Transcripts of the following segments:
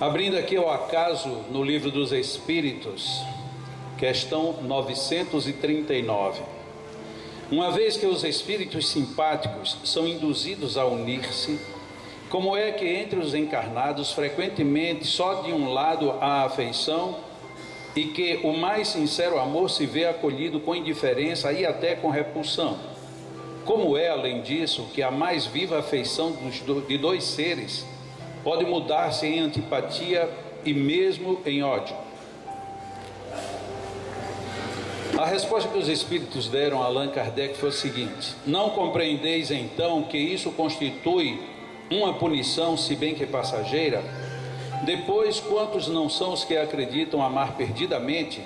Abrindo aqui ao acaso no Livro dos Espíritos, questão 939. Uma vez que os espíritos simpáticos são induzidos a unir-se, como é que entre os encarnados frequentemente só de um lado há afeição e que o mais sincero amor se vê acolhido com indiferença e até com repulsão? Como é, além disso, que a mais viva afeição de dois seres pode mudar-se em antipatia e mesmo em ódio? A resposta que os espíritos deram a Allan Kardec foi a seguinte: não compreendeis então que isso constitui uma punição, se bem que passageira? Depois, quantos não são os que acreditam amar perdidamente,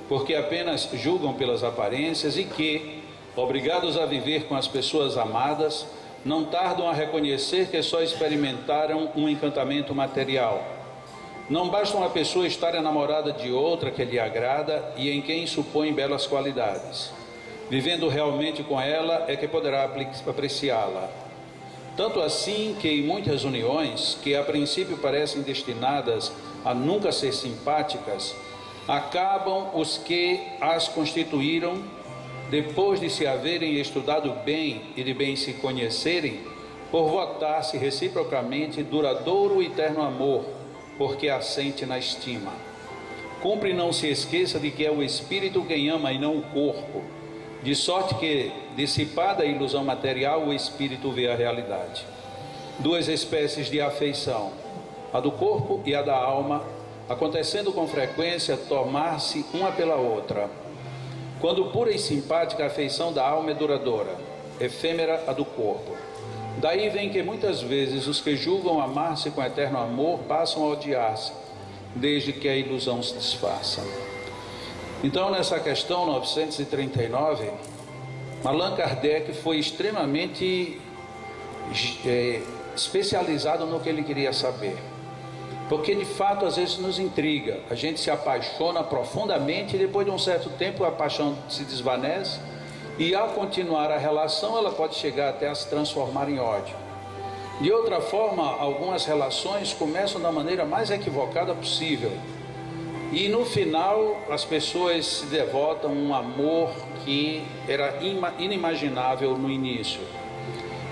porque apenas julgam pelas aparências e que, obrigados a viver com as pessoas amadas, não tardam a reconhecer que só experimentaram um encantamento material. Não basta uma pessoa estar enamorada de outra que lhe agrada e em quem supõe belas qualidades. Vivendo realmente com ela é que poderá apreciá-la. Tanto assim que em muitas uniões, que a princípio parecem destinadas a nunca ser simpáticas, acabam os que as constituíram, depois de se haverem estudado bem e de bem se conhecerem, por votar-se reciprocamente duradouro e eterno amor, porque assente na estima. Cumpre não se esqueça de que é o espírito quem ama e não o corpo, de sorte que, dissipada a ilusão material, o espírito vê a realidade. Duas espécies de afeição, a do corpo e a da alma, acontecendo com frequência tomar-se uma pela outra. Quando pura e simpática, a afeição da alma é duradoura, efêmera a do corpo. Daí vem que muitas vezes os que julgam amar-se com eterno amor passam a odiar-se, desde que a ilusão se desfaça. Então, nessa questão 939, Allan Kardec foi extremamente especializado no que ele queria saber. Porque de fato às vezes nos intriga, a gente se apaixona profundamente e depois de um certo tempo a paixão se desvanece e ao continuar a relação ela pode chegar até a se transformar em ódio. De outra forma, algumas relações começam da maneira mais equivocada possível e no final as pessoas se devotam a um amor que era inimaginável no início.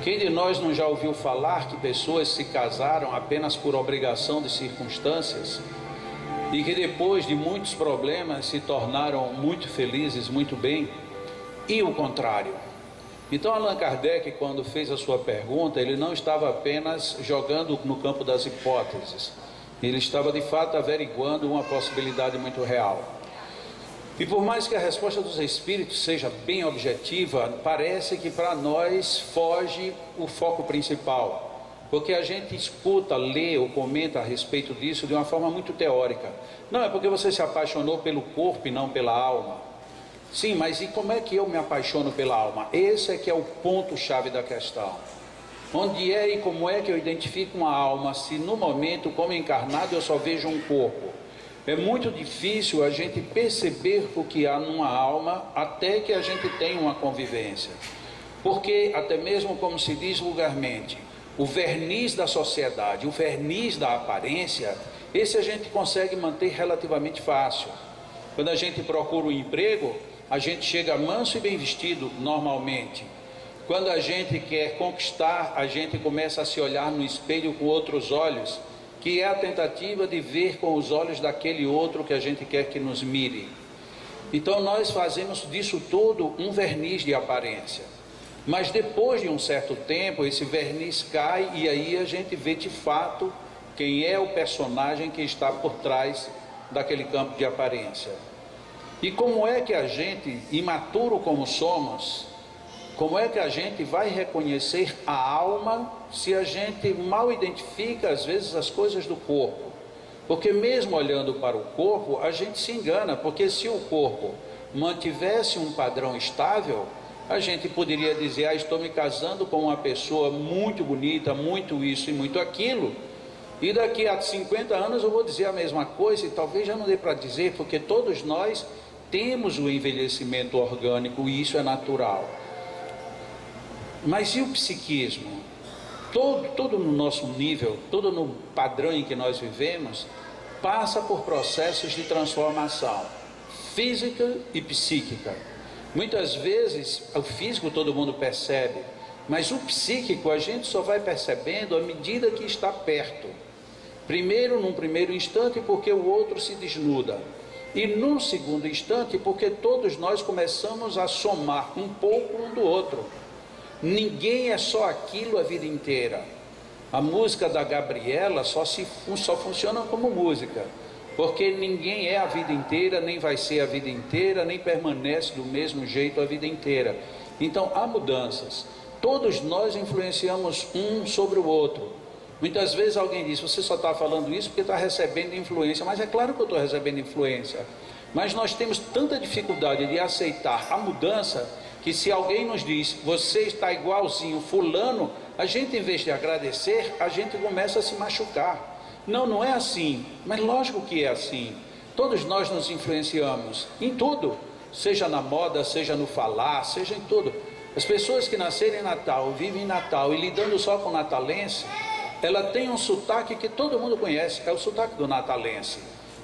Quem de nós não já ouviu falar que pessoas se casaram apenas por obrigação de circunstâncias e que depois de muitos problemas se tornaram muito felizes, muito bem, e o contrário? Então Allan Kardec, quando fez a sua pergunta, ele não estava apenas jogando no campo das hipóteses, ele estava de fato averiguando uma possibilidade muito real. E por mais que a resposta dos espíritos seja bem objetiva, parece que para nós foge o foco principal, porque a gente escuta, lê ou comenta a respeito disso de uma forma muito teórica. Não, é porque você se apaixonou pelo corpo e não pela alma. Sim, mas e como é que eu me apaixono pela alma? Esse é que é o ponto-chave da questão. Onde é e como é que eu identifico uma alma, se no momento, como encarnado, eu só vejo um corpo? É muito difícil a gente perceber o que há numa alma até que a gente tenha uma convivência. Porque até mesmo, como se diz vulgarmente, o verniz da sociedade, o verniz da aparência, esse a gente consegue manter relativamente fácil. Quando a gente procura um emprego, a gente chega manso e bem vestido normalmente. Quando a gente quer conquistar, a gente começa a se olhar no espelho com outros olhos, que é a tentativa de ver com os olhos daquele outro que a gente quer que nos mire. Então nós fazemos disso tudo um verniz de aparência. Mas depois de um certo tempo, esse verniz cai e aí a gente vê de fato quem é o personagem que está por trás daquele campo de aparência. E como é que a gente, imaturo como somos, como é que a gente vai reconhecer a alma se a gente mal identifica às vezes as coisas do corpo? Porque mesmo olhando para o corpo, a gente se engana, porque se o corpo mantivesse um padrão estável, a gente poderia dizer, estou me casando com uma pessoa muito bonita, muito isso e muito aquilo, e daqui a 50 anos eu vou dizer a mesma coisa, e talvez já não dê para dizer, porque todos nós temos o envelhecimento orgânico e isso é natural. Mas e o psiquismo? Tudo no nosso nível, tudo no padrão em que nós vivemos, passa por processos de transformação física e psíquica. Muitas vezes o físico todo mundo percebe, mas o psíquico a gente só vai percebendo à medida que está perto. Primeiro, num primeiro instante, porque o outro se desnuda, e num segundo instante, porque todos nós começamos a somar um pouco um do outro. Ninguém é só aquilo a vida inteira. A música da Gabriela só funciona como música, porque ninguém é a vida inteira, nem vai ser a vida inteira, nem permanece do mesmo jeito a vida inteira. Então há mudanças. Todos nós influenciamos um sobre o outro. Muitas vezes alguém diz: você só está falando isso porque está recebendo influência. Mas é claro que eu estou recebendo influência, mas nós temos tanta dificuldade de aceitar a mudança, que se alguém nos diz: você está igualzinho fulano, a gente, em vez de agradecer, a gente começa a se machucar. Não, não é assim. Mas lógico que é assim. Todos nós nos influenciamos em tudo, seja na moda, seja no falar, seja em tudo. As pessoas que nasceram em Natal, vivem em Natal e lidando só com natalense, ela tem um sotaque que todo mundo conhece, é o sotaque do natalense.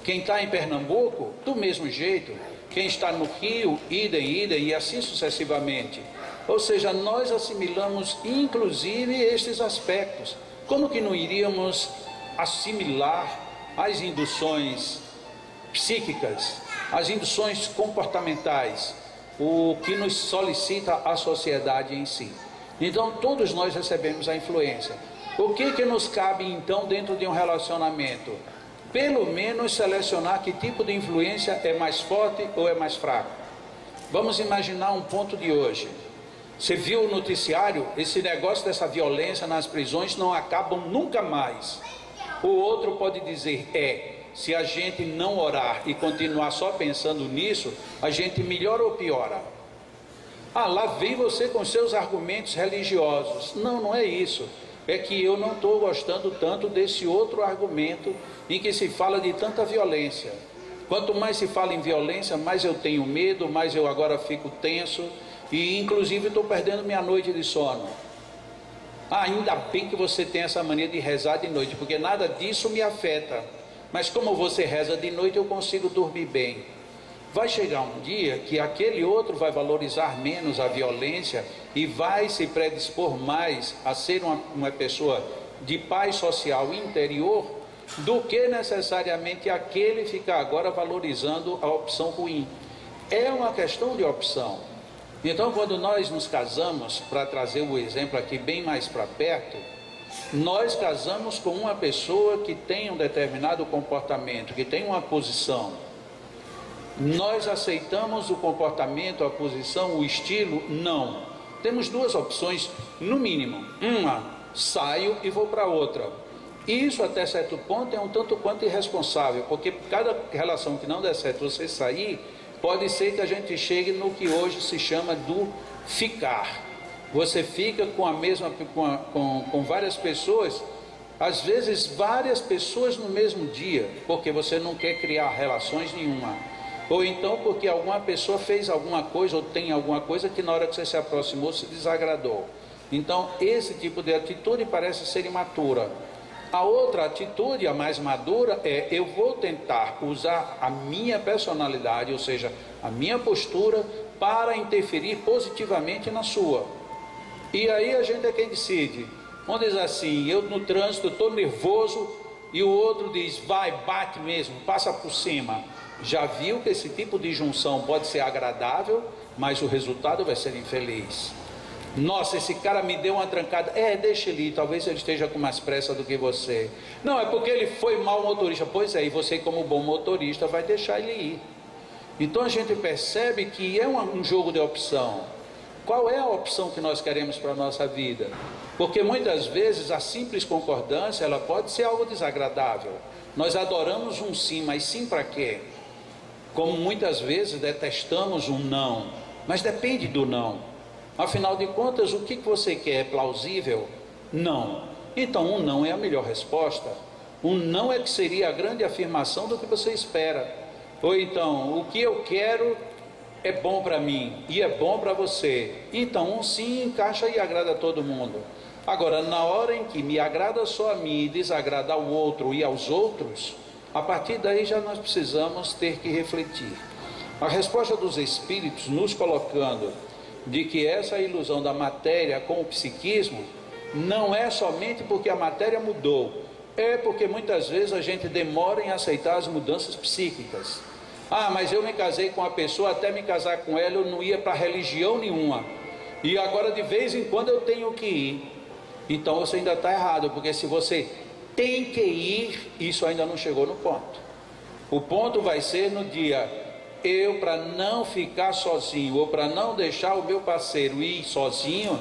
Quem está em Pernambuco, do mesmo jeito. Quem está no Rio, idem, e assim sucessivamente. Ou seja, nós assimilamos inclusive estes aspectos. Como que não iríamos assimilar as induções psíquicas, as induções comportamentais, o que nos solicita a sociedade em si? Então todos nós recebemos a influência. O que nos cabe então dentro de um relacionamento? Pelo menos selecionar que tipo de influência é mais forte ou é mais fraco. Vamos imaginar um ponto de hoje. Você viu o noticiário? Esse negócio dessa violência nas prisões não acabam nunca mais. O outro pode dizer: se a gente não orar e continuar só pensando nisso, a gente melhora ou piora? Ah, lá vem você com seus argumentos religiosos. Não, não é isso. É que eu não estou gostando tanto desse outro argumento em que se fala de tanta violência. Quanto mais se fala em violência, mais eu tenho medo, mais eu agora fico tenso e inclusive estou perdendo minha noite de sono. Ah, ainda bem que você tem essa mania de rezar de noite, porque nada disso me afeta. Mas como você reza de noite, eu consigo dormir bem. Vai chegar um dia que aquele outro vai valorizar menos a violência e vai se predispor mais a ser uma pessoa de paz social interior, do que necessariamente aquele ficar agora valorizando a opção ruim. É uma questão de opção. Então, quando nós nos casamos, para trazer o exemplo aqui bem mais para perto, nós casamos com uma pessoa que tem um determinado comportamento, que tem uma posição. Nós aceitamos o comportamento, a posição, o estilo? Não. Temos duas opções, no mínimo. Uma, saio e vou para outra. Isso, até certo ponto, é um tanto quanto irresponsável, porque cada relação que não der certo você sair, pode ser que a gente chegue no que hoje se chama do ficar. Você fica com a mesma, com várias pessoas, às vezes várias pessoas no mesmo dia, porque você não quer criar relações nenhuma. Ou então porque alguma pessoa fez alguma coisa ou tem alguma coisa que na hora que você se aproximou se desagradou. Então esse tipo de atitude parece ser imatura. A outra atitude, a mais madura, é: eu vou tentar usar a minha personalidade, ou seja, a minha postura, para interferir positivamente na sua. E aí a gente é quem decide. Um diz assim: eu no trânsito estou nervoso, e o outro diz: vai, bate mesmo, passa por cima. Já viu que esse tipo de junção pode ser agradável, mas o resultado vai ser infeliz. Nossa, esse cara me deu uma trancada. Deixa ele ir, talvez ele esteja com mais pressa do que você. Não, é porque ele foi mau motorista. Pois é, e você, como bom motorista, vai deixar ele ir. Então a gente percebe que é um jogo de opção. Qual é a opção que nós queremos para a nossa vida? Porque muitas vezes a simples concordância, ela pode ser algo desagradável. Nós adoramos um sim, mas sim para quê? Como muitas vezes detestamos um não, mas depende do não. Afinal de contas, o que você quer? É plausível? Não. Então um não é a melhor resposta. Um não é que seria a grande afirmação do que você espera. Ou então, o que eu quero é bom para mim e é bom para você. Então um sim encaixa e agrada a todo mundo. Agora, na hora em que me agrada só a mim e desagrada ao outro e aos outros, a partir daí já nós precisamos ter que refletir. A resposta dos espíritos nos colocando de que essa ilusão da matéria com o psiquismo não é somente porque a matéria mudou, é porque muitas vezes a gente demora em aceitar as mudanças psíquicas. Ah, mas eu me casei com a pessoa, até me casar com ela eu não ia para religião nenhuma, e agora de vez em quando eu tenho que ir. Então você ainda está errado, porque se você tem que ir, isso ainda não chegou no ponto. O ponto vai ser no dia, eu, para não ficar sozinho, ou para não deixar o meu parceiro ir sozinho,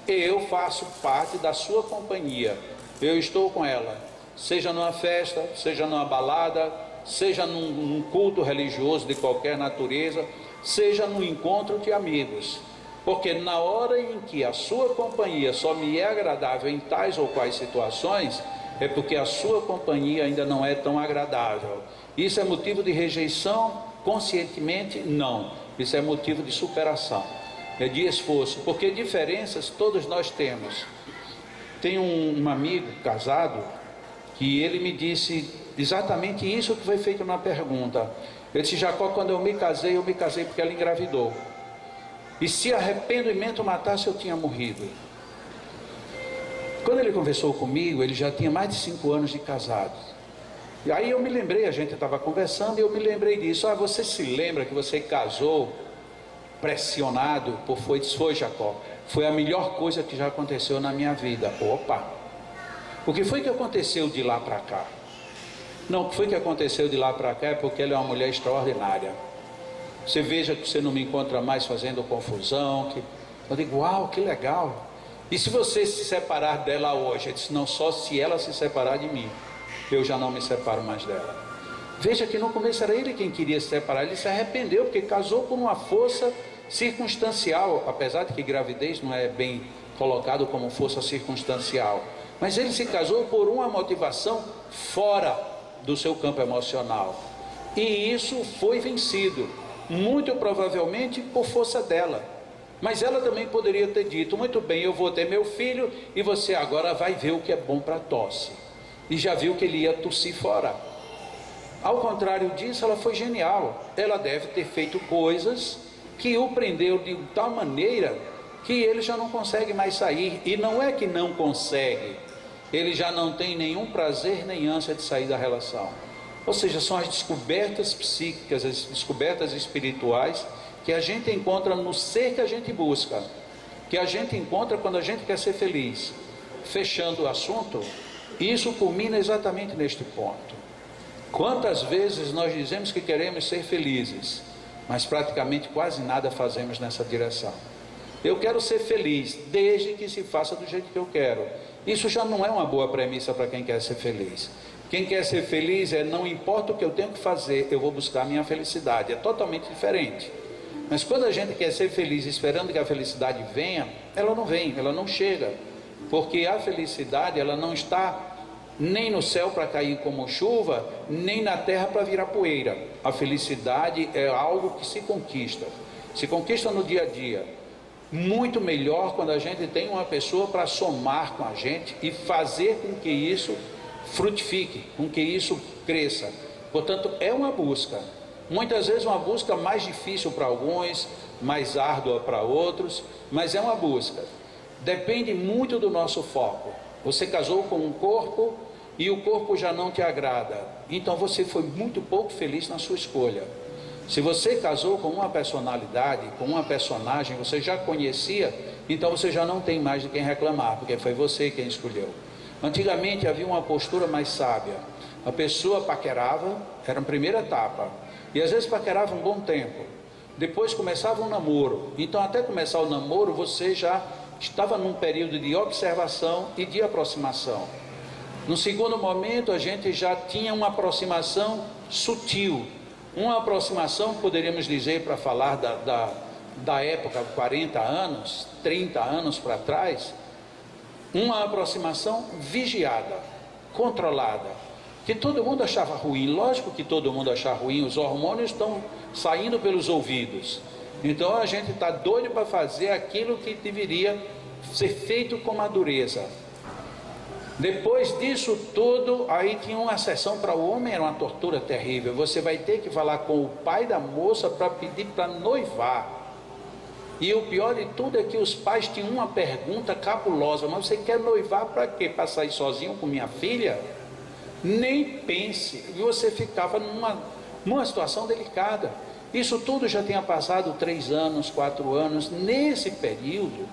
eu faço parte da sua companhia, eu estou com ela, seja numa festa, seja numa balada, seja num culto religioso de qualquer natureza, seja num encontro de amigos, porque na hora em que a sua companhia só me é agradável em tais ou quais situações, é porque a sua companhia ainda não é tão agradável. Isso é motivo de rejeição? Conscientemente, não. Isso é motivo de superação, é de esforço, porque diferenças todos nós temos. Tem um amigo casado que ele me disse exatamente isso que foi feito na pergunta. Ele disse: Jacó, quando eu me casei porque ela engravidou. E se arrependimento matasse, eu tinha morrido. Quando ele conversou comigo, ele já tinha mais de 5 anos de casado. E aí eu me lembrei, a gente estava conversando e eu me lembrei disso. Ah, você se lembra que você casou pressionado? Foi Jacó. Foi a melhor coisa que já aconteceu na minha vida. Opa! O que foi que aconteceu de lá para cá? Não, o que foi que aconteceu de lá para cá é porque ela é uma mulher extraordinária. Você veja que você não me encontra mais fazendo confusão. Eu digo, uau, que legal. E se você se separar dela hoje? Ele disse, não, só se ela se separar de mim. Eu já não me separo mais dela. Veja que no começo era ele quem queria se separar. Ele se arrependeu porque casou por uma força circunstancial. Apesar de que gravidez não é bem colocado como força circunstancial. Mas ele se casou por uma motivação fora do seu campo emocional. E isso foi vencido. Muito provavelmente por força dela. Mas ela também poderia ter dito, muito bem, eu vou ter meu filho e você agora vai ver o que é bom para tosse. E já viu que ele ia tossir fora. Ao contrário disso, ela foi genial. Ela deve ter feito coisas que o prendeu de tal maneira que ele já não consegue mais sair. E não é que não consegue, ele já não tem nenhum prazer nem ânsia de sair da relação. Ou seja, são as descobertas psíquicas, as descobertas espirituais que a gente encontra no ser que a gente busca, que a gente encontra quando a gente quer ser feliz. Fechando o assunto, isso culmina exatamente neste ponto. Quantas vezes nós dizemos que queremos ser felizes, mas praticamente quase nada fazemos nessa direção. Eu quero ser feliz, desde que se faça do jeito que eu quero. Isso já não é uma boa premissa para quem quer ser feliz. Quem quer ser feliz é, não importa o que eu tenho que fazer, eu vou buscar a minha felicidade. É totalmente diferente. Mas quando a gente quer ser feliz esperando que a felicidade venha, ela não vem, ela não chega. Porque a felicidade, ela não está nem no céu para cair como chuva, nem na terra para virar poeira. A felicidade é algo que se conquista no dia a dia. Muito melhor quando a gente tem uma pessoa para somar com a gente e fazer com que isso frutifique, com que isso cresça. Portanto, é uma busca. Muitas vezes uma busca mais difícil para alguns, mais árdua para outros, mas é uma busca. Depende muito do nosso foco. Você casou com um corpo e o corpo já não te agrada, então você foi muito pouco feliz na sua escolha. Se você casou com uma personalidade, com uma personagem, você já conhecia, então você já não tem mais de quem reclamar, porque foi você quem escolheu. Antigamente havia uma postura mais sábia. A pessoa paquerava, era a primeira etapa, e às vezes paquerava um bom tempo. Depois começava um namoro. Então até começar o namoro você já estava num período de observação e de aproximação. No segundo momento a gente já tinha uma aproximação sutil. Uma aproximação, poderíamos dizer, para falar da época, 40 anos, 30 anos para trás, uma aproximação vigiada, controlada, que todo mundo achava ruim. Lógico que todo mundo achava ruim, os hormônios estão saindo pelos ouvidos. Então a gente está doido para fazer aquilo que deveria ser feito com madureza. Depois disso tudo, aí tinha uma sessão para o homem, era uma tortura terrível. Você vai ter que falar com o pai da moça para pedir para noivar. E o pior de tudo é que os pais tinham uma pergunta cabulosa: mas você quer noivar para quê? Para sair sozinho com minha filha? Nem pense. E você ficava numa situação delicada. Isso tudo já tinha passado 3 anos, 4 anos. Nesse período,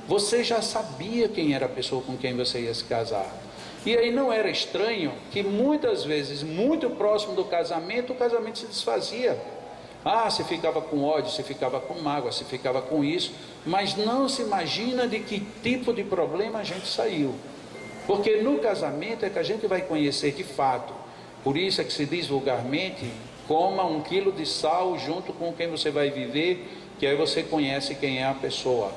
você já sabia quem era a pessoa com quem você ia se casar. E aí não era estranho que muitas vezes, muito próximo do casamento, o casamento se desfazia. Ah, se ficava com ódio, se ficava com mágoa, se ficava com isso, mas não se imagina de que tipo de problema a gente saiu. Porque no casamento é que a gente vai conhecer de fato. Por isso é que se diz vulgarmente: coma 1 quilo de sal junto com quem você vai viver, que aí você conhece quem é a pessoa.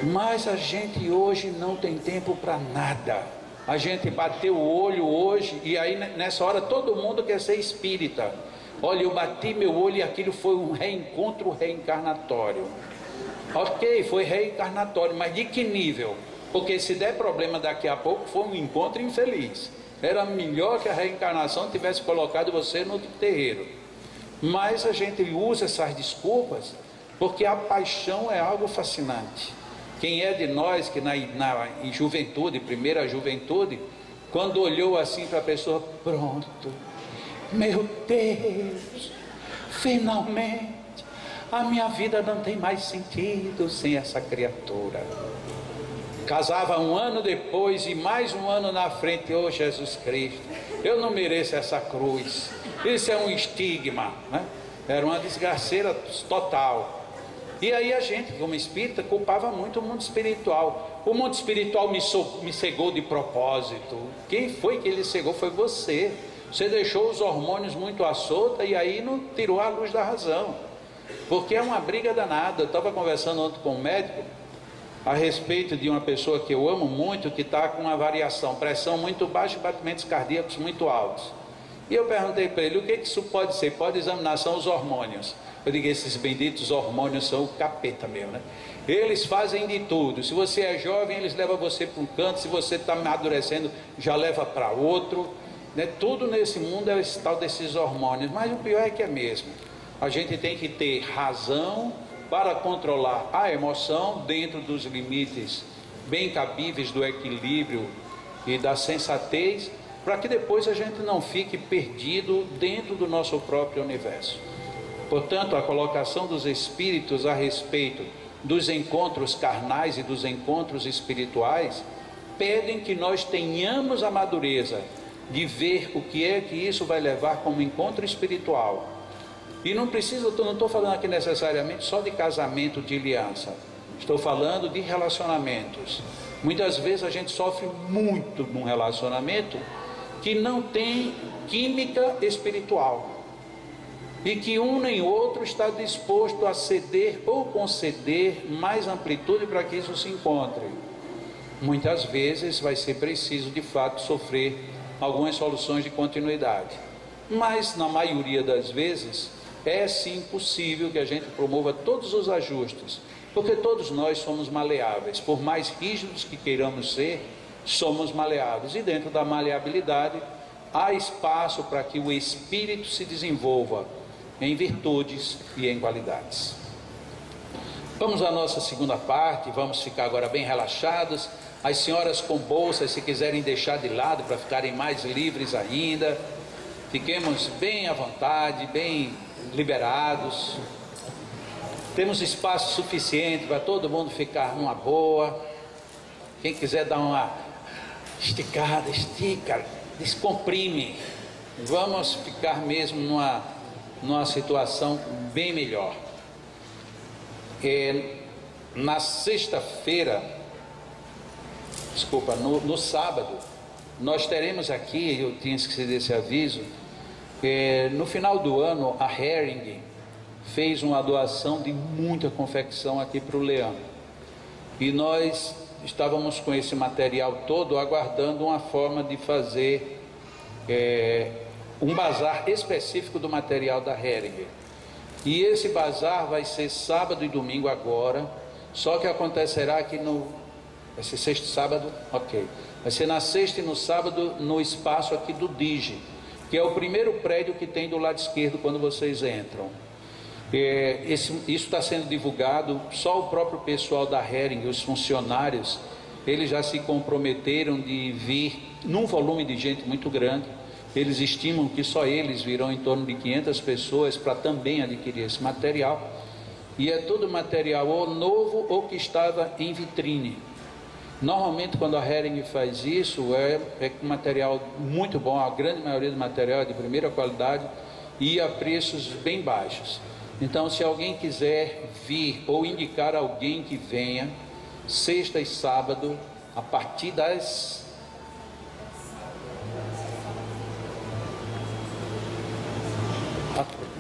Mas a gente hoje não tem tempo para nada. A gente bateu o olho hoje e aí nessa hora todo mundo quer ser espírita. Olha, eu bati meu olho e aquilo foi um reencontro reencarnatório. Ok, foi reencarnatório, mas de que nível? Porque se der problema daqui a pouco, foi um encontro infeliz. Era melhor que a reencarnação tivesse colocado você no terreiro. Mas a gente usa essas desculpas porque a paixão é algo fascinante. Quem é de nós que em juventude, primeira juventude, quando olhou assim para a pessoa: pronto, meu Deus, finalmente a minha vida não tem mais sentido sem essa criatura. Casava 1 ano depois e mais 1 ano na frente: oh Jesus Cristo, eu não mereço essa cruz, isso é um estigma, né? Era uma desgraceira total. E aí a gente, como espírita, culpava muito o mundo espiritual. O mundo espiritual me cegou de propósito. Quem foi que ele cegou? Foi você. Você deixou os hormônios muito à solta e aí não tirou a luz da razão. Porque é uma briga danada. Eu estava conversando ontem com um médico a respeito de uma pessoa que eu amo muito, que está com uma variação, pressão muito baixa e batimentos cardíacos muito altos. E eu perguntei para ele: o que isso pode ser? Pode examinar, são os hormônios. Eu digo: esses benditos hormônios são o capeta mesmo, né? Eles fazem de tudo. Se você é jovem, eles levam você para um canto. Se você está amadurecendo, já leva para outro, né? Tudo nesse mundo é esse tal desses hormônios. Mas o pior é que é mesmo. A gente tem que ter razão para controlar a emoção dentro dos limites bem cabíveis do equilíbrio e da sensatez, para que depois a gente não fique perdido dentro do nosso próprio universo. Portanto, a colocação dos espíritos a respeito dos encontros carnais e dos encontros espirituais pedem que nós tenhamos a madureza de ver o que é que isso vai levar como encontro espiritual. E não estou falando aqui necessariamente só de casamento, de aliança. Estou falando de relacionamentos. Muitas vezes a gente sofre muito num relacionamento que não tem química espiritual. E que um nem outro está disposto a ceder ou conceder mais amplitude para que isso se encontre. Muitas vezes vai ser preciso de fato sofrer algumas soluções de continuidade. Mas na maioria das vezes é sim possível que a gente promova todos os ajustes. Porque todos nós somos maleáveis. Por mais rígidos que queiramos ser, somos maleáveis. E dentro da maleabilidade há espaço para que o espírito se desenvolva em virtudes e em qualidades. Vamos à nossa segunda parte. Vamos ficar agora bem relaxados. As senhoras com bolsas, se quiserem deixar de lado para ficarem mais livres ainda, fiquemos bem à vontade, bem liberados. Temos espaço suficiente para todo mundo ficar numa boa. Quem quiser dar uma esticada, estica, descomprime. Vamos ficar mesmo numa situação bem melhor. Na sexta-feira, no sábado, nós teremos aqui, eu tinha esquecido desse aviso, no final do ano a Hering fez uma doação de muita confecção aqui para o Leão. E nós estávamos com esse material todo aguardando uma forma de fazer um bazar específico do material da Hering. E esse bazar vai ser sábado e domingo agora, Só que acontecerá que vai ser sexta e sábado, ok. Vai ser na sexta e no sábado, no espaço aqui do Digi, que é o primeiro prédio que tem do lado esquerdo quando vocês entram. Isso está sendo divulgado, só o próprio pessoal da Hering, os funcionários, eles já se comprometeram de vir num volume de gente muito grande. Eles estimam que só eles virão em torno de 500 pessoas para também adquirir esse material. E é todo material ou novo ou que estava em vitrine. Normalmente quando a Hering faz isso é com material muito bom, a grande maioria do material é de primeira qualidade e a preços bem baixos. Então, se alguém quiser vir ou indicar alguém que venha, sexta e sábado, a partir das...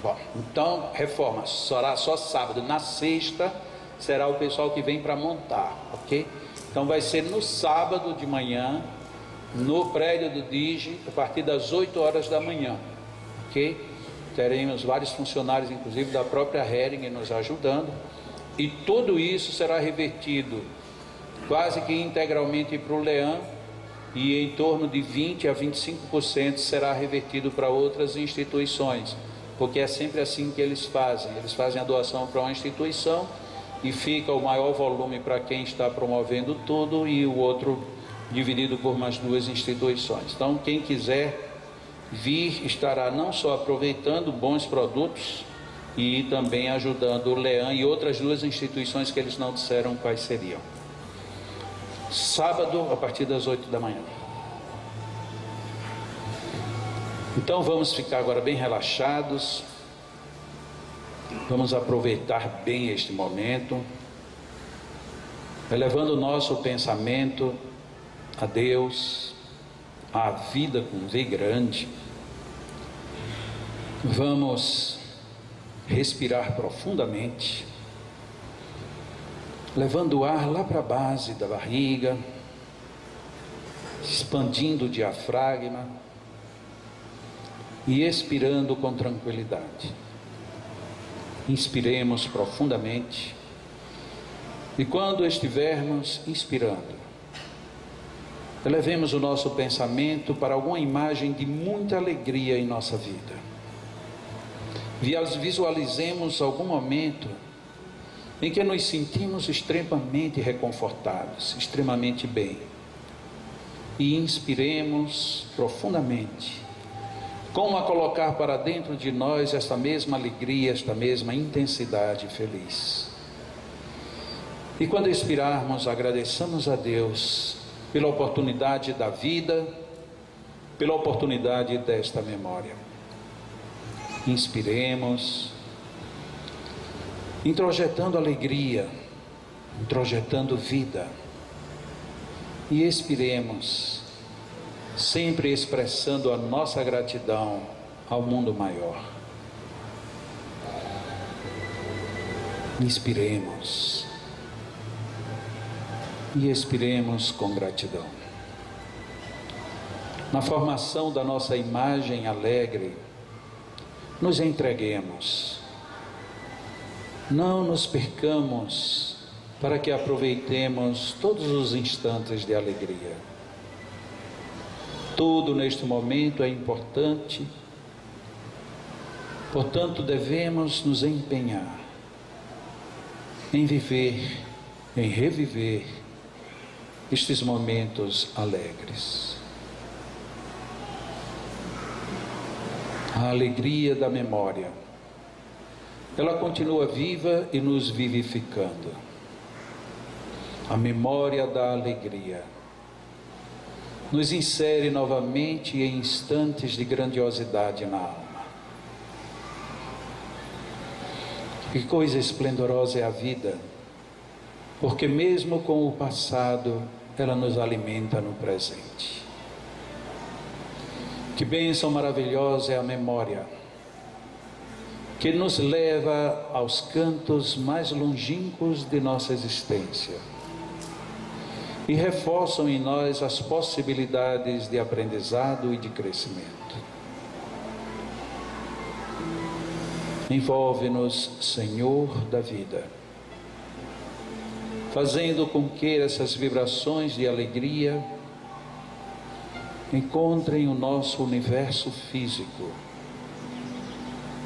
Bom, então, reforma, será só sábado. Na sexta, será o pessoal que vem para montar, ok? Então, vai ser no sábado de manhã, no prédio do Digi, a partir das 8 horas da manhã, ok? Teremos vários funcionários, inclusive da própria Hering, nos ajudando. E tudo isso será revertido quase que integralmente para o Leão, e em torno de 20% a 25% será revertido para outras instituições, porque é sempre assim que eles fazem a doação para uma instituição e fica o maior volume para quem está promovendo tudo e o outro dividido por mais duas instituições. Então, quem quiser vir estará não só aproveitando bons produtos e também ajudando o Leão e outras duas instituições que eles não disseram quais seriam. Sábado, a partir das 8 da manhã. Então vamos ficar agora bem relaxados, vamos aproveitar bem este momento, elevando o nosso pensamento a Deus, à vida com V grande. Vamos respirar profundamente, levando o ar lá para a base da barriga, expandindo o diafragma e expirando com tranquilidade. Inspiremos profundamente e quando estivermos inspirando, elevemos o nosso pensamento para alguma imagem de muita alegria em nossa vida. Visualizemos algum momento em que nos sentimos extremamente reconfortados, extremamente bem. E inspiremos profundamente, como a colocar para dentro de nós esta mesma alegria, esta mesma intensidade feliz. E quando expirarmos, agradeçamos a Deus pela oportunidade da vida, pela oportunidade desta memória. Inspiremos, introjetando alegria, introjetando vida, e expiremos, sempre expressando a nossa gratidão ao mundo maior. Inspiremos e expiremos com gratidão. Na formação da nossa imagem alegre, nos entreguemos, não nos percamos, para que aproveitemos todos os instantes de alegria. Tudo neste momento é importante, portanto devemos nos empenhar em viver, em reviver estes momentos alegres. A alegria da memória, ela continua viva e nos vivificando. A memória da alegria nos insere novamente em instantes de grandiosidade na alma. Que coisa esplendorosa é a vida, porque mesmo com o passado, ela nos alimenta no presente. Que bênção maravilhosa é a memória, que nos leva aos cantos mais longínquos de nossa existência e reforçam em nós as possibilidades de aprendizado e de crescimento. Envolve-nos, Senhor da vida, fazendo com que essas vibrações de alegria encontrem o nosso universo físico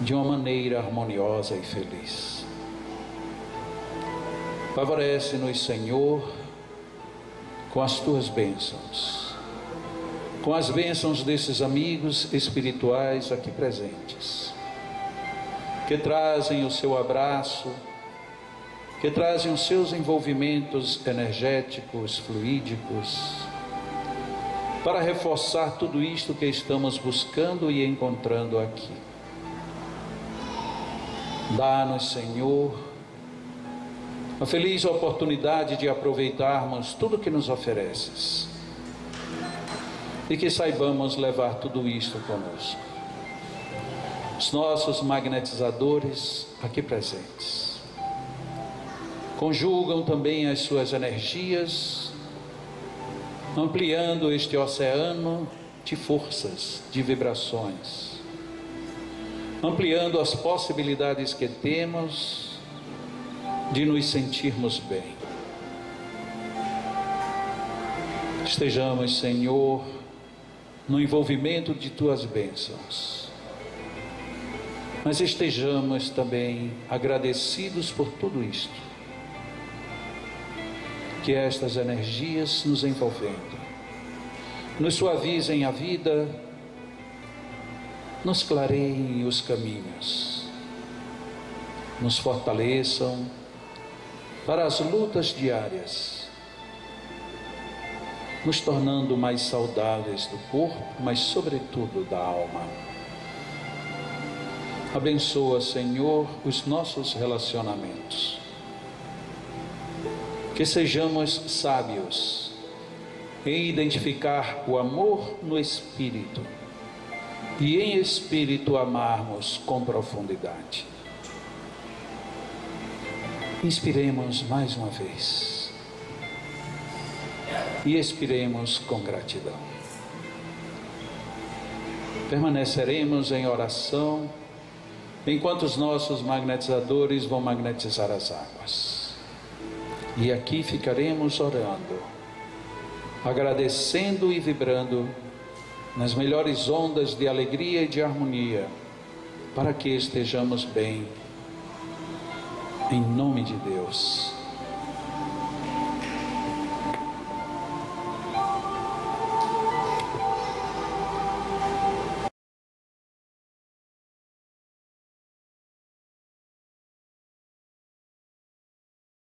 de uma maneira harmoniosa e feliz. Favorece-nos, Senhor, com as tuas bênçãos, com as bênçãos desses amigos espirituais aqui presentes, que trazem o seu abraço, que trazem os seus envolvimentos energéticos, fluídicos, para reforçar tudo isto que estamos buscando e encontrando aqui. Dá-nos, Senhor, a feliz oportunidade de aproveitarmos tudo que nos ofereces e que saibamos levar tudo isto conosco. Os nossos magnetizadores aqui presentes conjugam também as suas energias, ampliando este oceano de forças, de vibrações, ampliando as possibilidades que temos de nos sentirmos bem. Estejamos, Senhor, no envolvimento de tuas bênçãos, mas estejamos também agradecidos por tudo isto, que estas energias nos envolvendo, nos suavizem a vida, nos clareiem os caminhos, nos fortaleçam para as lutas diárias, nos tornando mais saudáveis do corpo, mas sobretudo da alma. Abençoa, Senhor, os nossos relacionamentos, que sejamos sábios em identificar o amor no Espírito e em Espírito amarmos com profundidade. Inspiremos mais uma vez e expiremos com gratidão. Permaneceremos em oração enquanto os nossos magnetizadores vão magnetizar as águas. E aqui ficaremos orando, agradecendo e vibrando nas melhores ondas de alegria e de harmonia, para que estejamos bem, em nome de Deus.